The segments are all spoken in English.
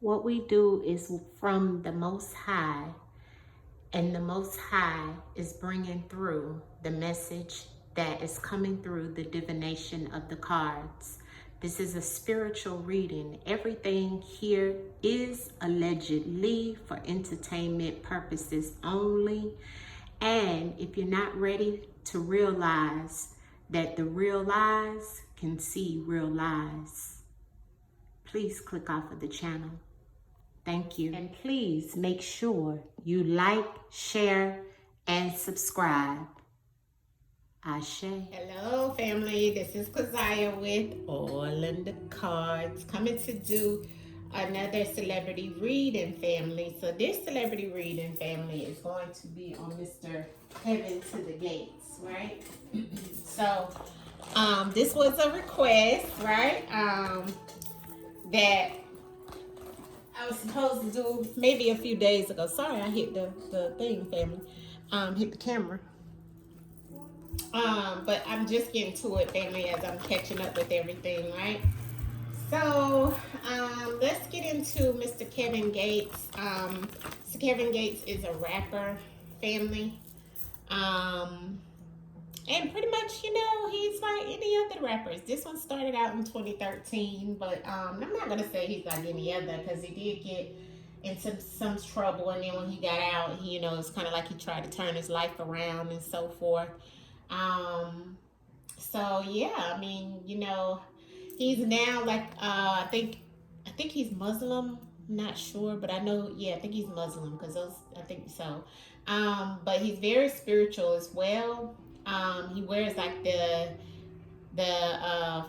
What we do is from the Most High, and the Most High is bringing through the message that is coming through the divination of the cards. This is a spiritual reading. Everything here is allegedly for entertainment purposes only. And if you're not ready to realize that the real lies can see real lies, please click off of the channel. Thank you. And please make sure you like, share, and subscribe. Ashe. Hello, family. This is Keziah with AllnDaKards, coming to do another celebrity reading, family. So this celebrity reading, family, is going to be on Mr. Heaven to the Gates, right? So this was a request, right? That I was supposed to do maybe a few days ago. Sorry, I hit the thing, family. Hit the camera. But I'm just getting to it, family, as I'm catching up with everything, right? So, let's get into Mr. Kevin Gates. Mr. Kevin Gates is a rapper, family. And pretty much, you know, he's like any other rappers. This one started out in 2013, but I'm not going to say he's like any other, because he did get into some trouble. And then when he got out, he, you know, it's kind of like he tried to turn his life around and so forth. So, yeah, I mean, you know, he's now like, I think he's Muslim. I'm not sure, but I know, yeah, I think he's Muslim, because I think so. But he's very spiritual as well. He wears like the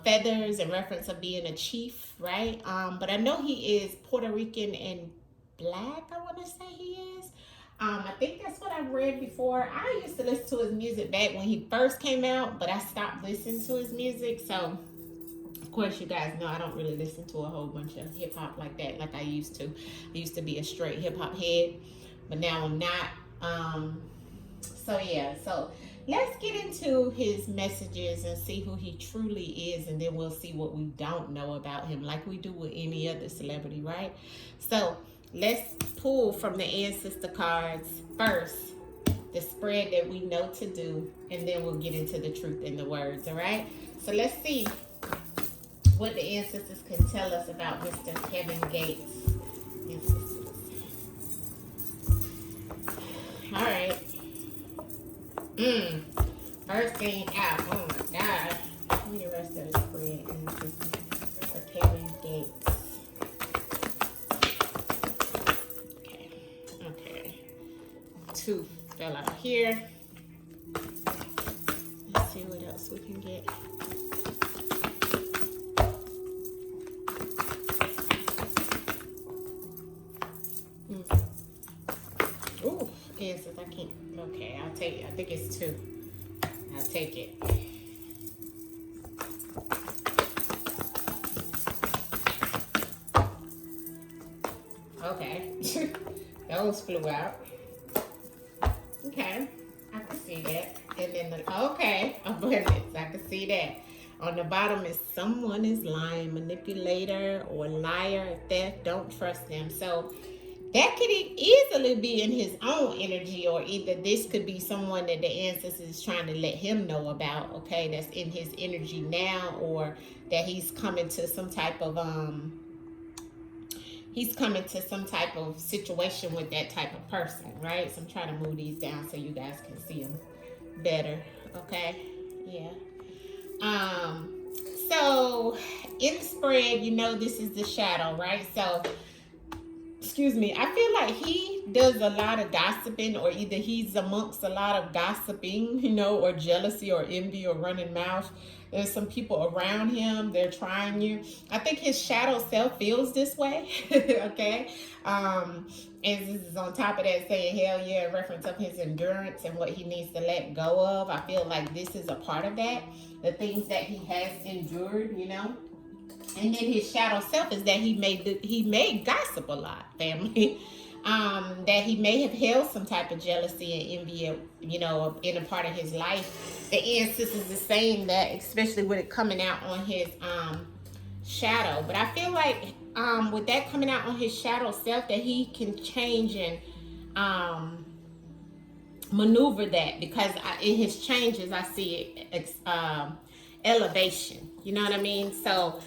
feathers in reference of being a chief, right? But I know he is Puerto Rican and black, I want to say he is. I think that's what I've read before. I used to listen to his music back when he first came out, but I stopped listening to his music. So, of course, you guys know I don't really listen to a whole bunch of hip-hop like that like I used to. I used to be a straight hip-hop head, but now I'm not. So, yeah, so let's get into his messages and see who he truly is, and then we'll see what we don't know about him, like we do with any other celebrity, right? So let's pull from the ancestor cards first, the spread that we know to do, and then we'll get into the truth in the words, all right? So let's see what the ancestors can tell us about Mr. Kevin Gates. Ancestors. All right. First thing out. Oh my God. Give me the rest of the spread. For Kevin Gates. Okay. Two fell out here. Let's see what else we can get. Ooh, answers. I can't. Okay, I'll take it. I think it's two. I'll take it. Okay. Those flew out. Okay. I can see that. And then okay, abundance. I can see that. On the bottom is someone is lying, manipulator, or liar, theft. Don't trust them. So that could easily be in his own energy, or either this could be someone that the ancestors is trying to let him know about, okay, that's in his energy now, or that he's coming to some type of situation with that type of person, right? So I'm trying to move these down so you guys can see them better, okay? Yeah. So in the spread, you know, this is the shadow, right? So excuse me, I feel like he does a lot of gossiping, or either he's amongst a lot of gossiping, you know, or jealousy or envy or running mouth. There's some people around him, they're trying you. I think his shadow self feels this way, okay? And this is on top of that saying, hell yeah, in reference of his endurance and what he needs to let go of. I feel like this is a part of that, the things that he has endured, you know? And then his shadow self is that he may gossip a lot, family. That he may have held some type of jealousy and envy, you know, in a part of his life. The ancestors is saying that, especially with it coming out on his shadow. But I feel like with that coming out on his shadow self, that he can change and maneuver that, because in his changes I see elevation. You know what I mean? So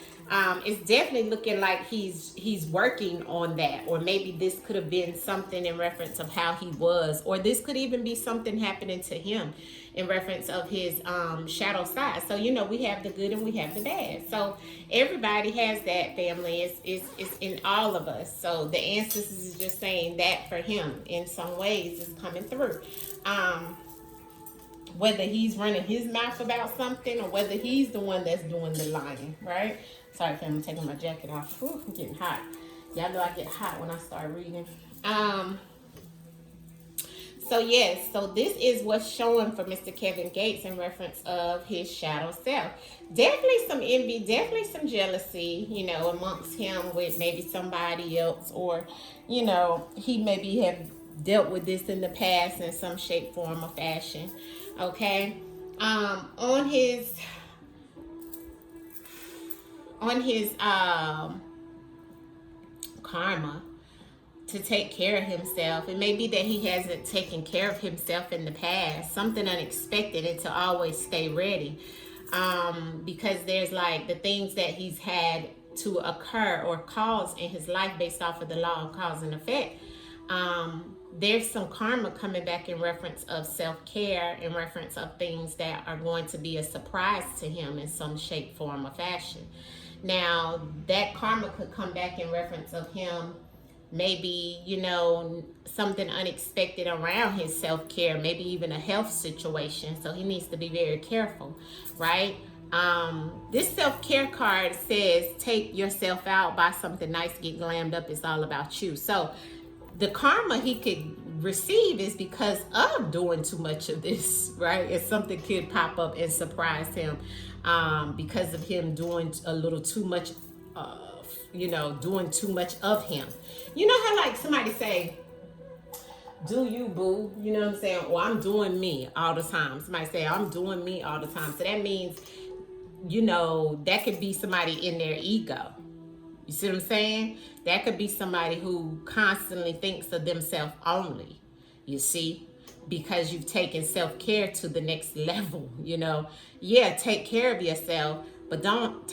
it's definitely looking like he's working on that, or maybe this could have been something in reference of how he was, or this could even be something happening to him in reference of his shadow side. So, you know, we have the good and we have the bad. So everybody has that, family. It's in all of us. So the ancestors is just saying that for him in some ways is coming through. Whether he's running his mouth about something or whether he's the one that's doing the lying, right? Sorry, family, I'm taking my jacket off. Whew, I'm getting hot. Y'all know I get hot when I start reading. So yes, so this is what's showing for Mr. Kevin Gates in reference of his shadow self. Definitely some envy, definitely some jealousy, you know, amongst him with maybe somebody else, or, you know, he maybe have dealt with this in the past in some shape, form, or fashion. Okay. On his karma to take care of himself, it may be that he hasn't taken care of himself in the past, something unexpected, and to always stay ready, because there's like the things that he's had to occur or cause in his life based off of the law of cause and effect. There's some karma coming back in reference of self-care, in reference of things that are going to be a surprise to him in some shape, form, or fashion. Now, that karma could come back in reference of him, maybe, you know, something unexpected around his self-care, maybe even a health situation. So he needs to be very careful, right? This self-care card says, take yourself out, buy something nice, get glammed up. It's all about you. So the karma he could receive is because of doing too much of this, right? If something could pop up and surprise him because of him doing a little too much, you know, doing too much of him. You know how like somebody say, do you, boo? You know what I'm saying? Or I'm doing me all the time. Somebody say, I'm doing me all the time. So that means, you know, that could be somebody in their ego. You see what I'm saying? That could be somebody who constantly thinks of themselves only, you see, because you've taken self-care to the next level, you know. Yeah, take care of yourself, but don't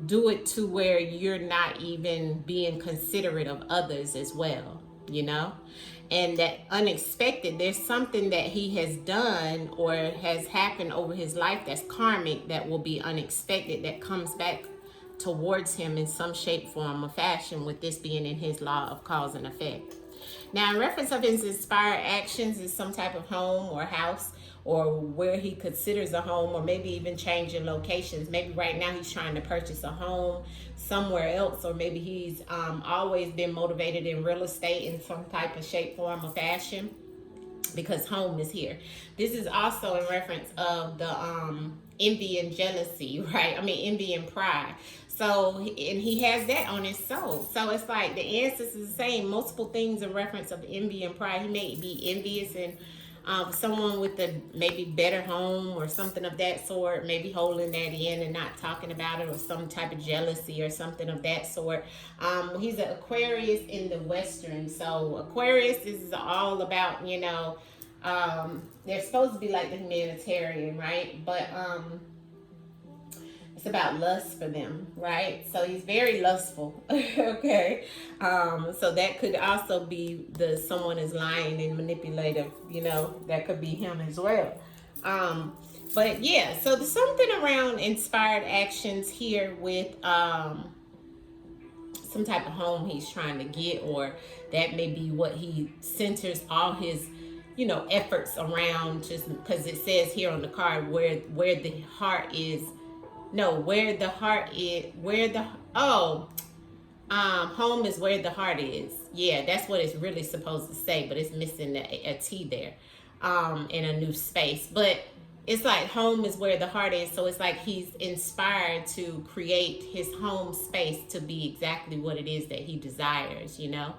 do it to where you're not even being considerate of others as well, you know. And that unexpected, there's something that he has done or has happened over his life that's karmic, that will be unexpected, that comes back towards him in some shape, form, or fashion, with this being in his law of cause and effect. Now, in reference of his inspired actions is some type of home or house, or where he considers a home, or maybe even changing locations. Maybe right now he's trying to purchase a home somewhere else, or maybe he's always been motivated in real estate in some type of shape, form, or fashion, because home is here. This is also in reference of the envy and jealousy, right? I mean, envy and pride. So, and he has that on his soul. So it's like the ancestors are saying multiple things in reference of envy and pride. He may be envious and someone with a maybe better home or something of that sort, maybe holding that in and not talking about it, or some type of jealousy or something of that sort. He's an Aquarius in the Western. So Aquarius is all about, you know, they're supposed to be like the humanitarian, right? But it's about lust for them, right? So he's very lustful. Okay. So that could also be someone is lying and manipulative, you know, that could be him as well. But yeah, so there's something around inspired actions here with some type of home he's trying to get, or that may be what he centers all his, you know, efforts around, just because it says here on the card where the heart is. No, where the heart is, home is where the heart is. Yeah, that's what it's really supposed to say, but it's missing a T there, in a new space. But it's like home is where the heart is. So it's like he's inspired to create his home space to be exactly what it is that he desires, you know.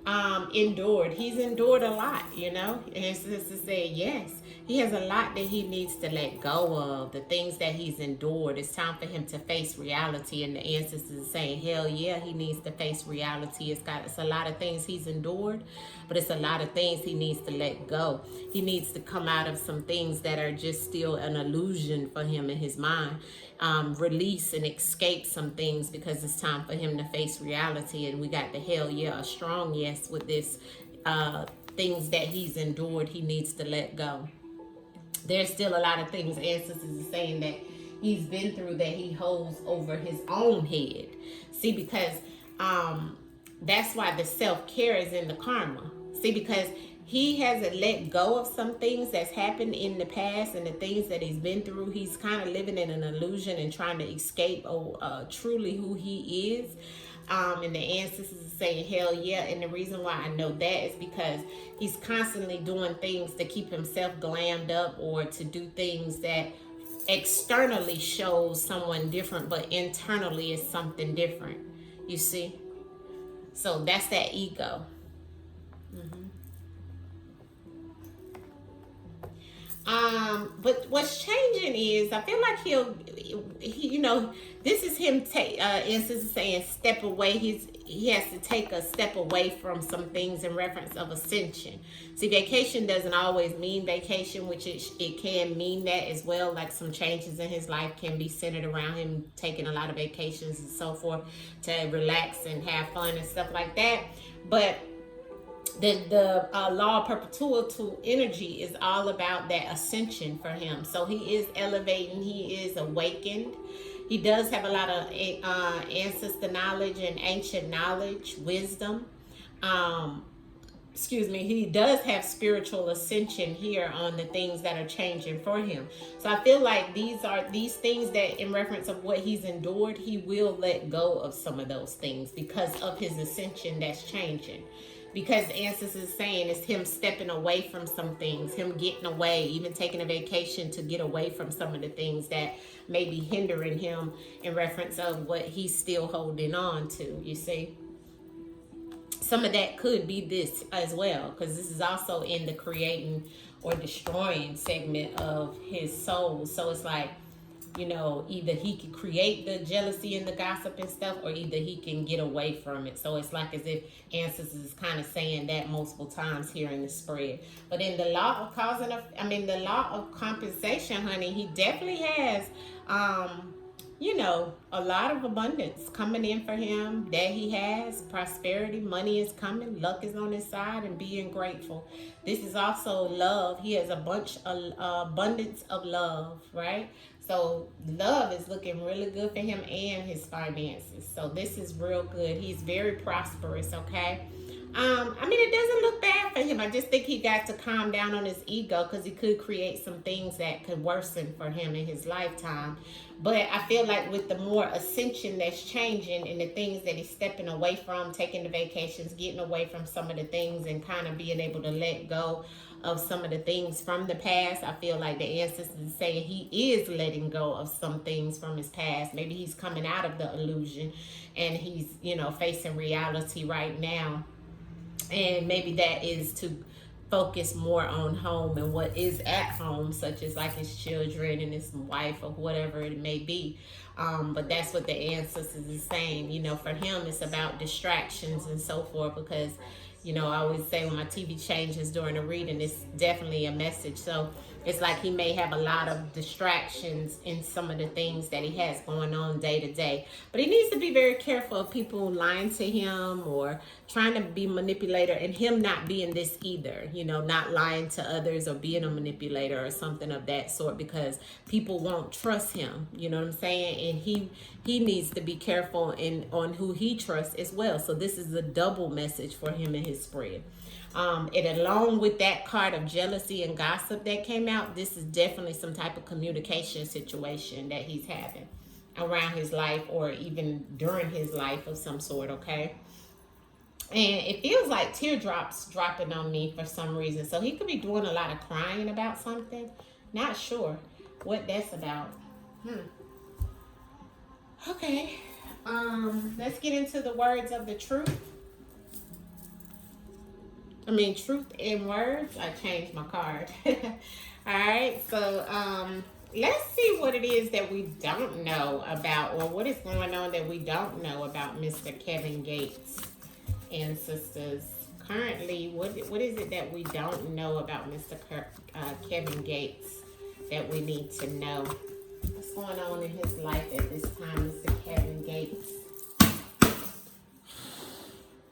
endured. He's endured a lot, you know. And sister said, yes, he has a lot that he needs to let go of. The things that he's endured. It's time for him to face reality. And the ancestors is saying, hell yeah, he needs to face reality. It's a lot of things he's endured, but it's a lot of things he needs to let go. He needs to come out of some things that are just still an illusion for him in his mind. Release and escape some things, because it's time for him to face reality. And we got the hell yeah, a strong yes with this. Things that he's endured, he needs to let go. There's still a lot of things ancestors are saying that he's been through that he holds over his own head. See, because that's why the self-care is in the karma. See, because he hasn't let go of some things that's happened in the past and the things that he's been through. He's kind of living in an illusion and trying to escape truly who he is. And the ancestors are saying, hell yeah. And the reason why I know that is because he's constantly doing things to keep himself glammed up, or to do things that externally shows someone different, but internally is something different. You see? So that's that ego. But what's changing is, I feel like he you know, this is him instance saying step away. He has to take a step away from some things in reference of ascension. See, vacation doesn't always mean vacation, which it can mean that as well. Like some changes in his life can be centered around him taking a lot of vacations and so forth to relax and have fun and stuff like that. But the law of perpetual energy is all about that ascension for him. So he is elevating, he is awakened. He does have a lot of ancestor knowledge and ancient knowledge, wisdom. He does have spiritual ascension here on the things that are changing for him. So I feel like these things that in reference of what he's endured, he will let go of some of those things because of his ascension that's changing. Because the ancestors is saying it's him stepping away from some things, him getting away, even taking a vacation to get away from some of the things that may be hindering him in reference of what he's still holding on to, you see. Some of that could be this as well, because this is also in the creating or destroying segment of his soul. So it's like, you know, either he can create the jealousy and the gossip and stuff, or either he can get away from it. So it's like as if ancestors is kind of saying that multiple times here in the spread. But in the law of the law of compensation, honey, he definitely has, you know, a lot of abundance coming in for him that he has. Prosperity, money is coming, luck is on his side, and being grateful. This is also love. He has a bunch of abundance of love, right? So love is looking really good for him and his finances. So this is real good. He's very prosperous, okay? It doesn't look bad for him. I just think he got to calm down on his ego, because he could create some things that could worsen for him in his lifetime. But I feel like with the more ascension that's changing and the things that he's stepping away from, taking the vacations, getting away from some of the things and kind of being able to let go of some of the things from the past, I feel like the ancestors is saying he is letting go of some things from his past. Maybe he's coming out of the illusion and he's, you know, facing reality right now. And maybe that is to focus more on home and what is at home, such as like his children and his wife or whatever it may be. But that's what the ancestors is saying. You know, for him, it's about distractions and so forth, because, you know, I always say when my TV changes during the reading, it's definitely a message. So it's like he may have a lot of distractions in some of the things that he has going on day to day. But he needs to be very careful of people lying to him or trying to be manipulator, and him not being this either, you know, not lying to others or being a manipulator or something of that sort, because people won't trust him, you know what I'm saying? And he needs to be careful on who he trusts as well. So this is a double message for him in his spread. And along with that card of jealousy and gossip that came out, this is definitely some type of communication situation that he's having around his life or even during his life of some sort, okay? And it feels like teardrops dropping on me for some reason. So he could be doing a lot of crying about something. Not sure what that's about. Okay. Let's get into the words of the truth. Truth in words. I changed my card. Alright, so let's see what it is that we don't know about, or what is going on that we don't know about Mr. Kevin Gates. Ancestors, currently, what is it that we don't know about Mr. Kevin Gates that we need to know? What's going on in his life at this time, Mr. Kevin Gates?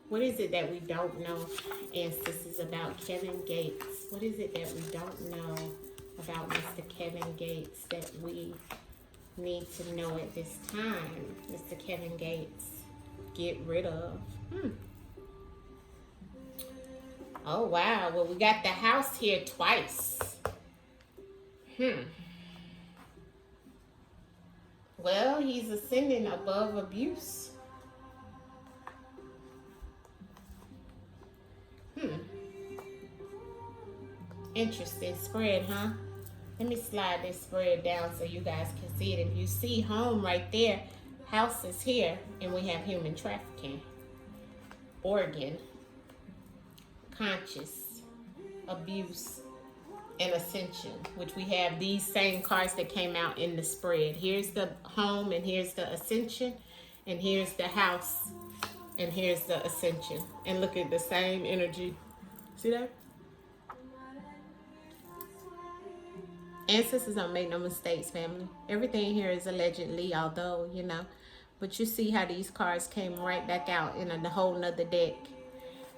What is it that we don't know, ancestors, about Kevin Gates? What is it that we don't know about Mr. Kevin Gates that we need to know at this time? Mr. Kevin Gates, get rid of. Oh, wow. Well, we got the house here twice. Well, he's ascending above abuse. Interesting spread, huh? Let me slide this spread down so you guys can see it. If you see home right there, house is here, and we have human trafficking, organ, conscious, abuse, and ascension, which we have these same cards that came out in the spread. Here's the home, and here's the ascension, and here's the house, and here's the ascension. And look at the same energy. See that? Ancestors don't make no mistakes, family. Everything here is allegedly, although, you know. But you see how these cards came right back out in a whole nother deck.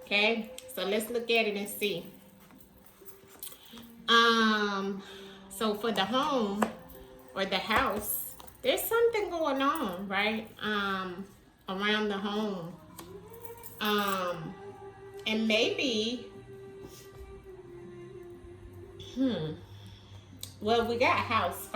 Okay? So let's look at it and see. So for the home or the house, there's something going on, right? Around the home. And maybe, well, we got house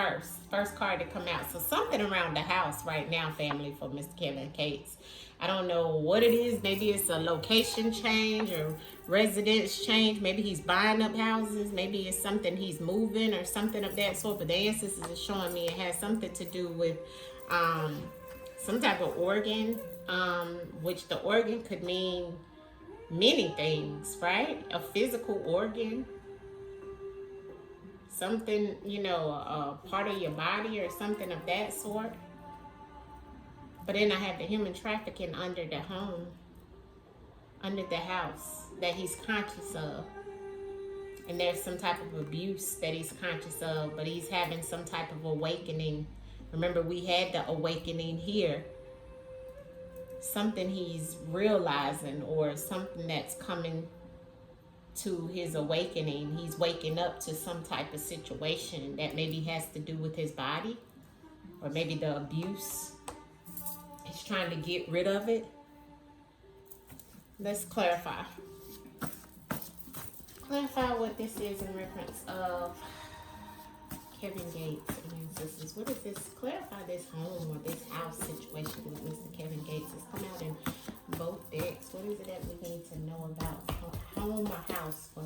first card to come out. So something around the house right now, family, for Mr. Kevin Gates. I don't know what it is. Maybe it's a location change or residence change. Maybe he's buying up houses. Maybe it's something he's moving or something of that sort. But the ancestors is showing me it has something to do with some type of organ, which the organ could mean many things, right? A physical organ. Something, you know, a part of your body or something of that sort. But then I have the human trafficking under the home, under the house, that he's conscious of. And there's some type of abuse that he's conscious of, but he's having some type of awakening. Remember, we had the awakening here. Something he's realizing, or something that's coming to his awakening. He's waking up to some type of situation that maybe has to do with his body, or maybe the abuse. He's trying to get rid of it. Let's clarify. Clarify what this is in reference of Kevin Gates and ancestors. What is this? Clarify this home or this house situation with Mr. Kevin Gates. It's come out in both decks. What is it that we need to know about home or house for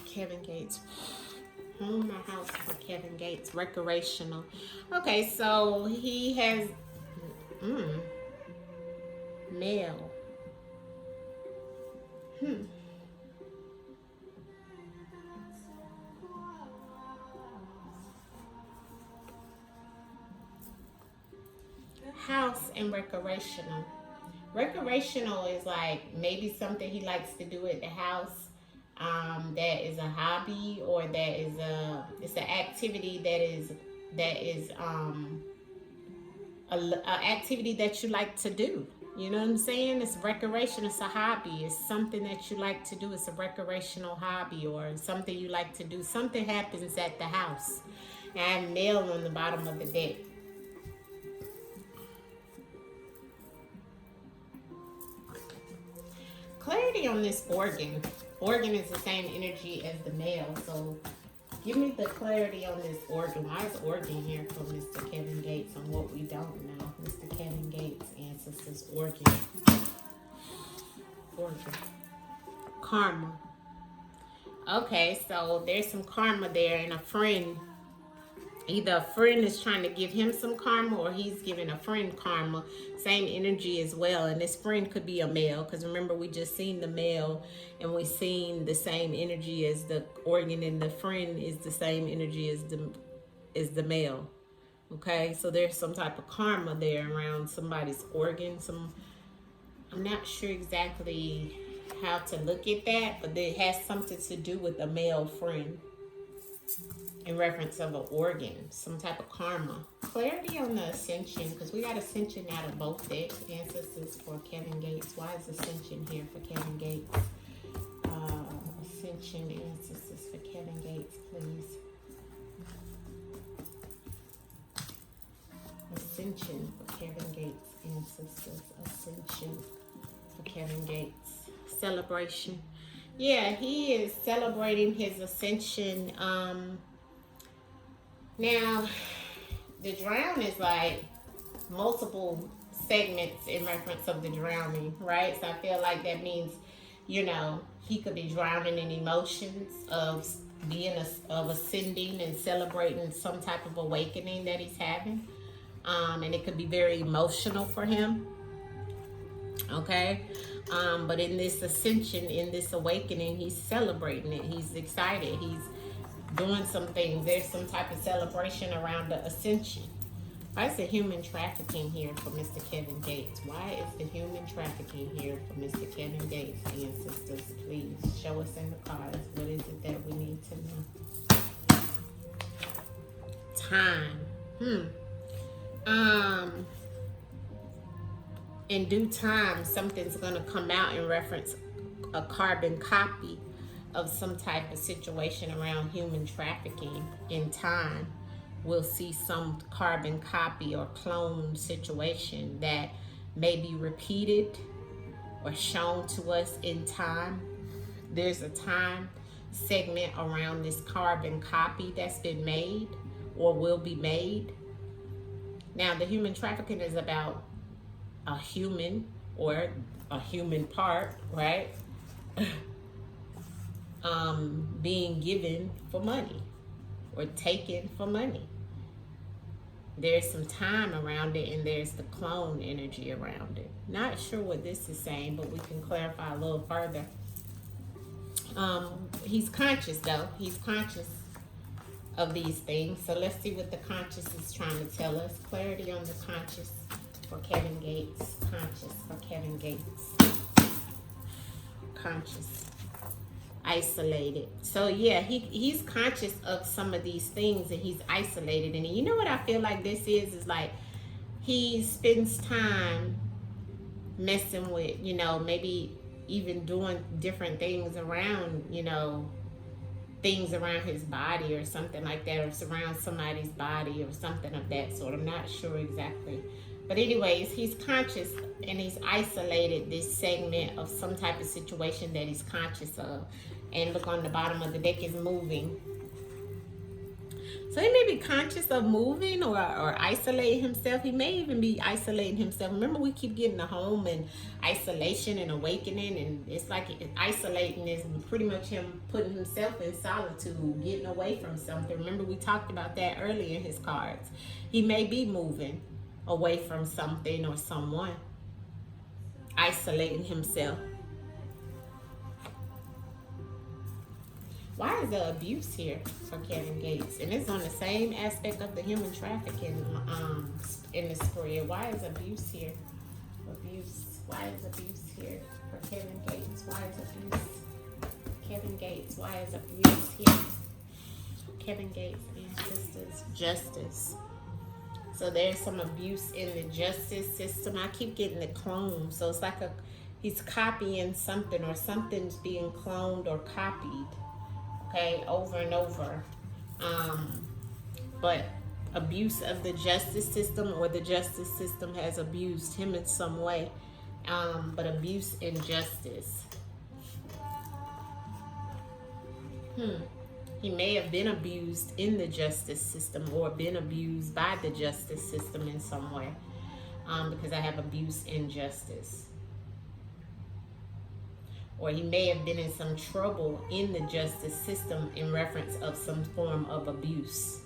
Kevin Gates? Home or house for Kevin Gates. Recreational. Okay, so he has male. House and recreational. Recreational is like maybe something he likes to do at the house. That is a hobby, or that is it's an activity that is an activity that you like to do. You know what I'm saying? It's recreation. It's a hobby. It's something that you like to do. It's a recreational hobby, or something you like to do. Something happens at the house. And I have male on the bottom of the deck. Clarity on this organ. Organ is the same energy as the male. So give me the clarity on this organ. Why is organ here for Mr. Kevin Gates on what we don't know? Mr. Kevin Gates, ancestors, organ. Organ. Karma. Okay, so there's some karma there, and a friend Either a friend is trying to give him some karma, or he's giving a friend karma. Same energy as well. And this friend could be a male, because remember, we just seen the male and we seen the same energy as the organ, and the friend is the same energy as the male. Okay, so there's some type of karma there around somebody's organ. I'm not sure exactly how to look at that, but it has something to do with a male friend in reference of an organ, some type of karma. Clarity on the ascension, because we got ascension out of both decks. Ancestors for Kevin Gates. Why is ascension here for Kevin Gates? Ascension, ancestors for Kevin Gates, please. Ascension for Kevin Gates, ancestors. Ascension for Kevin Gates. Celebration. Yeah, he is celebrating his ascension. Now, the drown is like multiple segments in reference of the drowning, right? So I feel like that means, you know, he could be drowning in emotions of being of ascending and celebrating some type of awakening that he's having. And it could be very emotional for him. Okay. But in this ascension, in this awakening, he's celebrating it. He's excited. He's doing some things. There's some type of celebration around the ascension. Why is the human trafficking here for Mr. Kevin Gates? Why is the human trafficking here for Mr. Kevin Gates? Ancestors, please show us in the cards. What is it that we need to know? Time. In due time, something's going to come out in reference a carbon copy of some type of situation around human trafficking. In time, we'll see some carbon copy or clone situation that may be repeated or shown to us in time. There's a time segment around this carbon copy that's been made or will be made. Now, the human trafficking is about a human or a human part, right? Being given for money or taken for money. There's some time around it, and there's the clone energy around it. Not sure what this is saying, but we can clarify a little further. He's conscious though. He's conscious of these things. So let's see what the conscious is trying to tell us. Clarity on the conscious for Kevin Gates. Conscious for Kevin Gates. Conscious. Isolated. So yeah, he's conscious of some of these things, and he's isolated. And you know what I feel like this is like he spends time messing with, you know, maybe even doing different things around, you know, things around his body or something like that, or around somebody's body or something of that sort. I'm not sure exactly. But anyways, he's conscious and he's isolated this segment of some type of situation that he's conscious of. And look, on the bottom of the deck is moving. So he may be conscious of moving or isolating himself. He may even be isolating himself. Remember, we keep getting the home and isolation and awakening. And it's like isolating is pretty much him putting himself in solitude, getting away from something. Remember, we talked about that earlier in his cards. He may be moving away from something or someone, isolating himself. Why is the abuse here for Kevin Gates? And it's on the same aspect of the human trafficking in the spread. Why is abuse here? Abuse. Why is abuse here for Kevin Gates? Why is abuse? Kevin Gates. Why is abuse here? Kevin Gates and sisters. Justice. So there's some abuse in the justice system. I keep getting the clone. So it's like he's copying something, or something's being cloned or copied. Okay, over and over. But abuse of the justice system, or the justice system has abused him in some way. But abuse and justice. He may have been abused in the justice system, or been abused by the justice system in some way. Because I have abuse and justice. Or he may have been in some trouble in the justice system in reference of some form of abuse.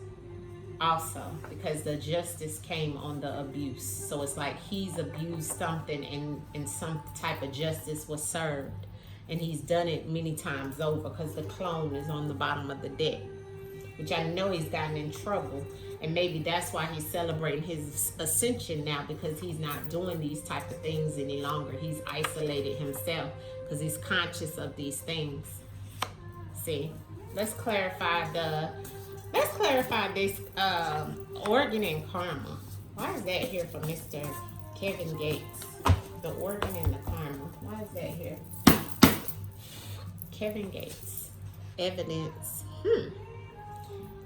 also, because the justice came on the abuse. So it's like he's abused something and some type of justice was served. And he's done it many times over because the clone is on the bottom of the deck, which I know he's gotten in trouble. And maybe that's why he's celebrating his ascension now, because he's not doing these type of things any longer. He's isolated himself because he's conscious of these things. See, let's clarify this organ and karma. Why is that here for Mr. Kevin Gates? The organ and the karma. Why is that here? Kevin Gates. Evidence.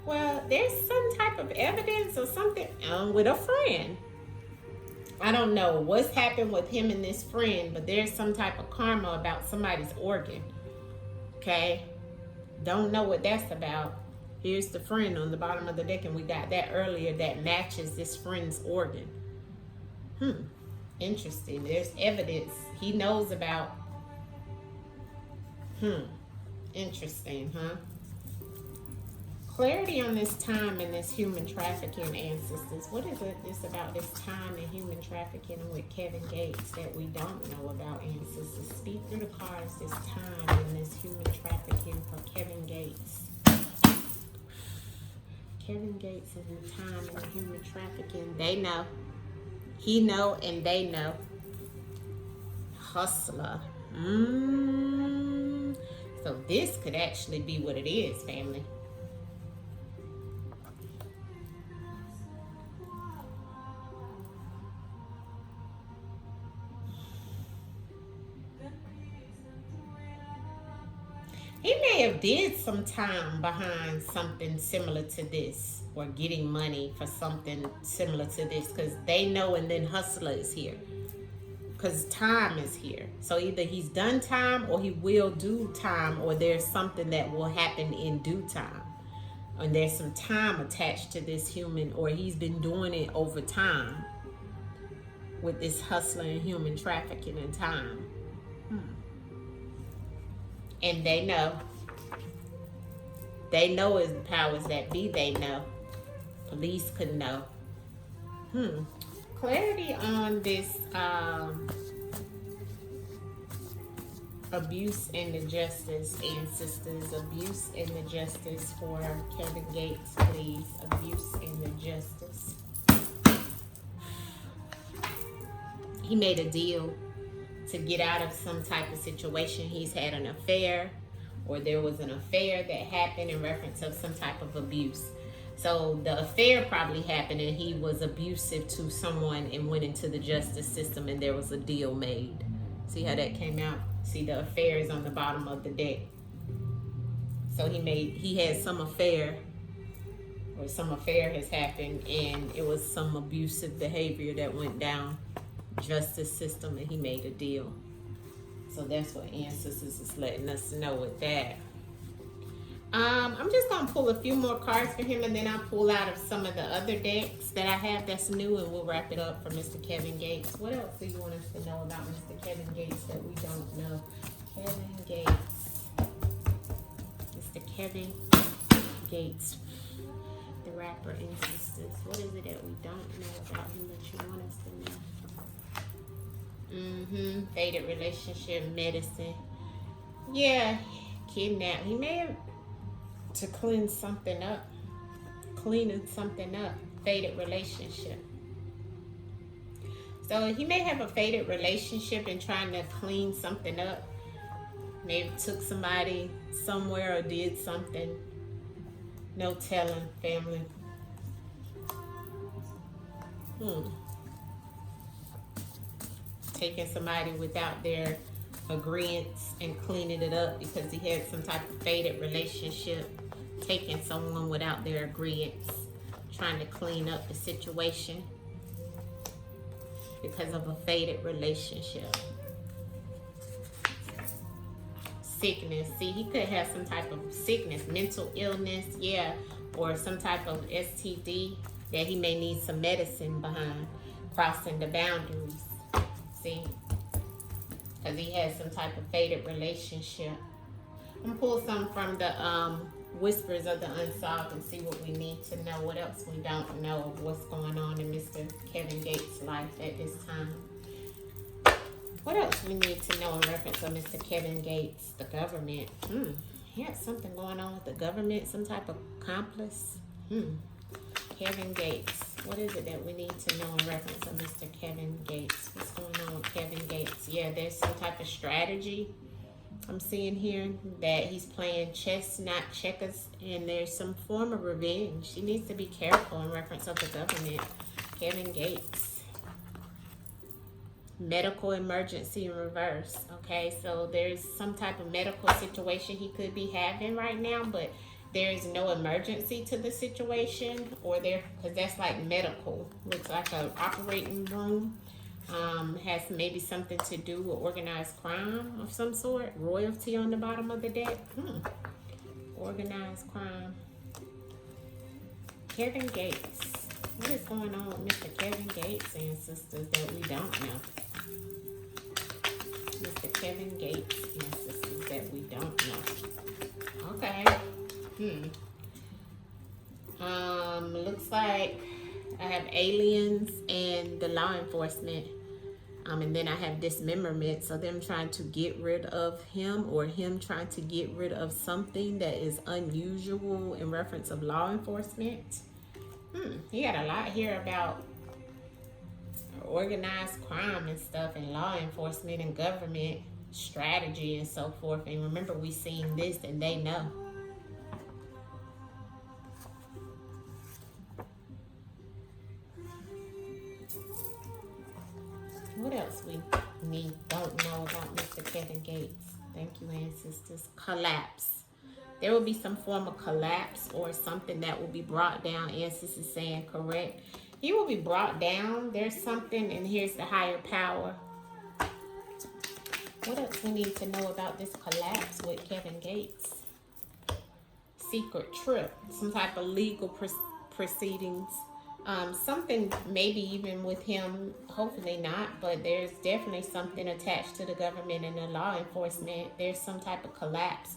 Well, there's some type of evidence or something with a friend. I don't know what's happened with him and this friend, but there's some type of karma about somebody's organ. Okay? Don't know what that's about. Here's the friend on the bottom of the deck, and we got that earlier that matches this friend's organ. Interesting. There's evidence he knows about. Interesting, huh? Clarity on this time and this human trafficking, ancestors. What is this about this time and human trafficking with Kevin Gates that we don't know about, ancestors? Speak through the cards this time and this human trafficking for Kevin Gates. Kevin Gates and the time and the human trafficking. They know. He know and they know. Hustler. So this could actually be what it is, family. He may have did some time behind something similar to this, or getting money for something similar to this, because they know, and then hustler is here. Because time is here. So either he's done time or he will do time, or there's something that will happen in due time. And there's some time attached to this human, or he's been doing it over time with this hustler and human trafficking in time. And they know. They know as the powers that be, they know. Police could know. Clarity on this abuse and the justice, ancestors. Abuse and the justice for Kevin Gates, please. Abuse and the justice. He made a deal to get out of some type of situation. He's had an affair, or there was an affair that happened in reference of some type of abuse. So the affair probably happened and he was abusive to someone and went into the justice system, and there was a deal made. See how that came out? See, the affair is on the bottom of the deck. So he had some affair, or some affair has happened, and it was some abusive behavior that went down justice system, and he made a deal. So that's what ancestors is letting us know with that. I'm just gonna pull a few more cards for him, and then I'll pull out of some of the other decks that I have that's new, and we'll wrap it up for Mr. Kevin Gates. What else do you want us to know about Mr. Kevin Gates that we don't know? Kevin Gates. Mr. Kevin Gates, the rapper, ancestors. What is it that we don't know about him that you want us to know? Faded relationship, medicine. Yeah, kidnapped. He may have to clean something up. Cleaning something up. Faded relationship. So he may have a faded relationship and trying to clean something up. Maybe took somebody somewhere or did something. No telling, family. Taking somebody without their agreements and cleaning it up because he had some type of faded relationship. Taking someone without their agreements, trying to clean up the situation because of a faded relationship. Sickness. See, he could have some type of sickness, mental illness, yeah, or some type of STD that he may need some medicine behind, crossing the boundaries. See, because he has some type of faded relationship. I'm gonna pull some from the Whispers of the Unsolved and see what we need to know, what else we don't know of what's going on in Mr. Kevin Gates' life at this time. What else we need to know in reference to Mr. Kevin Gates, the government? He has something going on with the government, some type of accomplice. Kevin Gates. What is it that we need to know in reference to Mr. Kevin Gates? What's going on with Kevin Gates? Yeah, there's some type of strategy I'm seeing here that he's playing chess, not checkers, and there's some form of revenge. He needs to be careful in reference to the government. Kevin Gates. Medical emergency in reverse. Okay, so there's some type of medical situation he could be having right now, but there's no emergency to the situation, or there, because that's like medical. Looks like an operating room. Has maybe something to do with organized crime of some sort. Royalty on the bottom of the deck. Organized crime. Kevin Gates. What is going on with Mr. Kevin Gates and sisters that we don't know? Mr. Kevin Gates and sisters that we don't know. Okay. Looks like I have aliens and the law enforcement. And then I have dismemberment. So them trying to get rid of him, or him trying to get rid of something that is unusual in reference of law enforcement. He got a lot here about organized crime and stuff, and law enforcement and government strategy and so forth. And remember, we seen this and they know. What else we don't know about Mr. Kevin Gates? Thank you, ancestors. Collapse. There will be some form of collapse or something that will be brought down. Ancestors saying correct. He will be brought down. There's something, and here's the higher power. What else we need to know about this collapse with Kevin Gates? Secret trip. Some type of legal proceedings. Something maybe even with him, hopefully not, but there's definitely something attached to the government and the law enforcement. There's some type of collapse.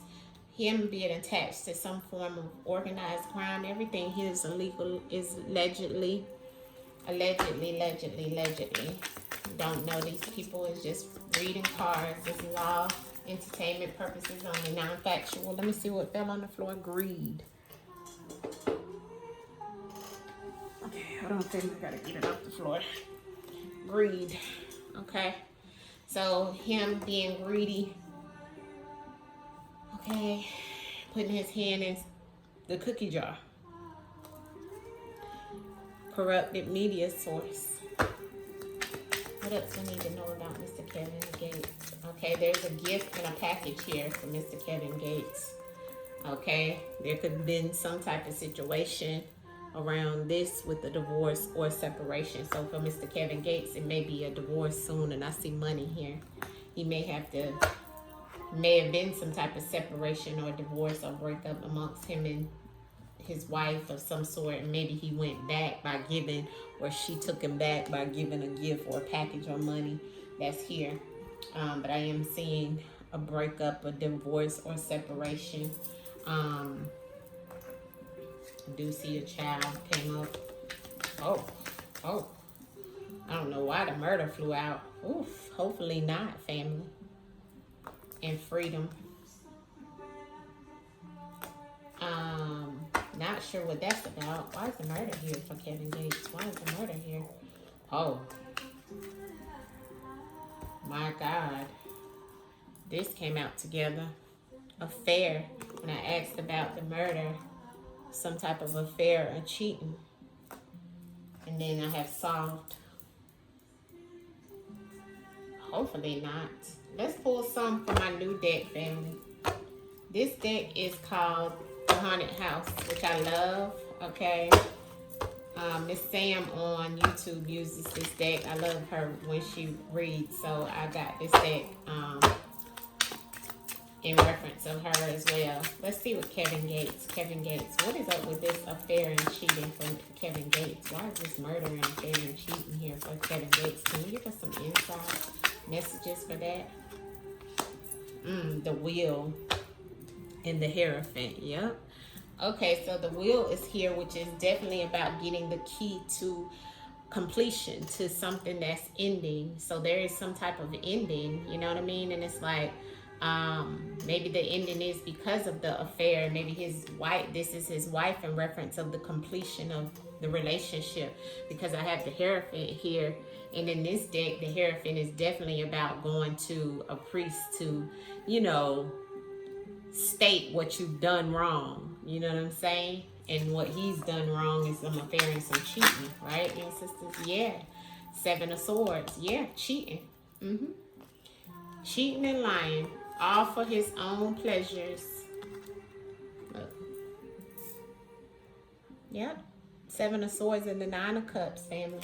Him being attached to some form of organized crime. Everything here is illegal, is allegedly. Don't know these people. Is just reading cards. This is all entertainment purposes only, non-factual. Let me see what fell on the floor. Greed. Okay, hold on, I gotta get it off the floor. Greed. Okay, so him being greedy. Okay, putting his hand in the cookie jar. Corrupted media source. What else we need to know about Mr. Kevin Gates? Okay, there's a gift and a package here for Mr. Kevin Gates. Okay, there could have been some type of situation around this with a divorce or separation. So for Mr. Kevin Gates, it may be a divorce soon, and I see money here. He may have been some type of separation or divorce or breakup amongst him and his wife of some sort, and maybe he went back by giving, or she took him back by giving a gift or a package or money. That's here. But I am seeing a breakup, a divorce, or separation. Do see a child came up. Oh, I don't know why the murder flew out. Oof, hopefully not, family. And freedom. Not sure what that's about. Why is the murder here for Kevin Gates? Why is the murder here? Oh, my God. This came out together. Affair. When I asked about the murder, some type of affair or cheating. And then I have solved. Hopefully not. Let's pull some from my new deck, family. This deck is called The Haunted House, which I love, okay? Miss Sam on YouTube uses this deck. I love her when she reads, so I got this deck in reference of her as well. Let's see what Kevin Gates. What is up with this affair and cheating for Kevin Gates? Why is this murder and affair and cheating here for Kevin Gates? Can you give us some inside messages for that? The wheel. And the Hierophant, yep. Okay, so the wheel is here, which is definitely about getting the key to completion, to something that's ending. So there is some type of ending, you know what I mean? And it's like, maybe the ending is because of the affair. Maybe his wife, this is his wife in reference of the completion of the relationship, because I have the Hierophant here. And in this deck, the Hierophant is definitely about going to a priest to, you know, state what you've done wrong. You know what I'm saying? And what he's done wrong is some affair and some cheating, right, young sisters? Yeah. 7 of Swords. Yeah, cheating. Cheating and lying, all for his own pleasures. Look. Yep. 7 of Swords and the 9 of Cups, family.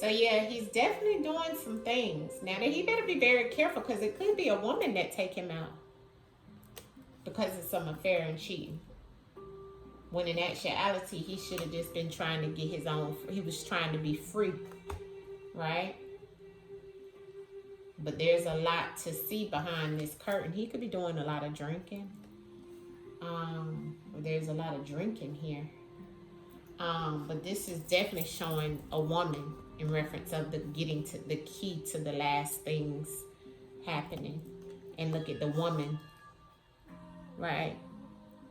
So yeah, he's definitely doing some things. Now that he better be very careful, because it could be a woman that take him out because of some affair and cheating. When in actuality, he should have just been trying to get his own, he was trying to be free, right? But there's a lot to see behind this curtain. He could be doing a lot of drinking. There's a lot of drinking here. But this is definitely showing a woman in reference of the getting to the key to the last things happening. And look at the woman, right,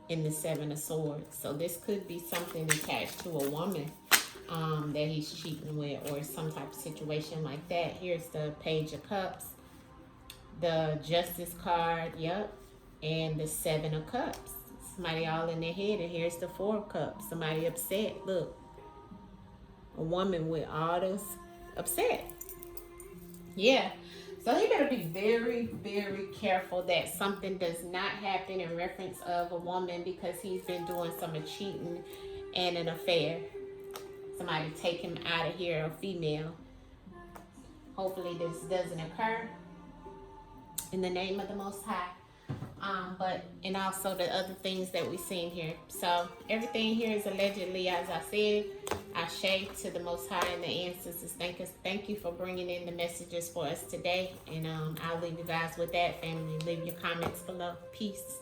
in the 7 of Swords. So this could be something attached to a woman that he's cheating with, or some type of situation like that. Here's the Page of Cups, the Justice card, yep, and the 7 of Cups. Somebody all in their head. And here's the 4 of Cups. Somebody upset. Look, a woman with all this upset. Yeah. So he better be very, very careful that something does not happen in reference of a woman, because he's been doing some cheating and an affair. Somebody take him out of here, a female. Hopefully this doesn't occur in the name of the Most High. And also the other things that we've seen here. So everything here is allegedly, as I said. Ashe to the Most High and the ancestors. Thank you for bringing in the messages for us today. And I'll leave you guys with that, family. Leave your comments below. Peace.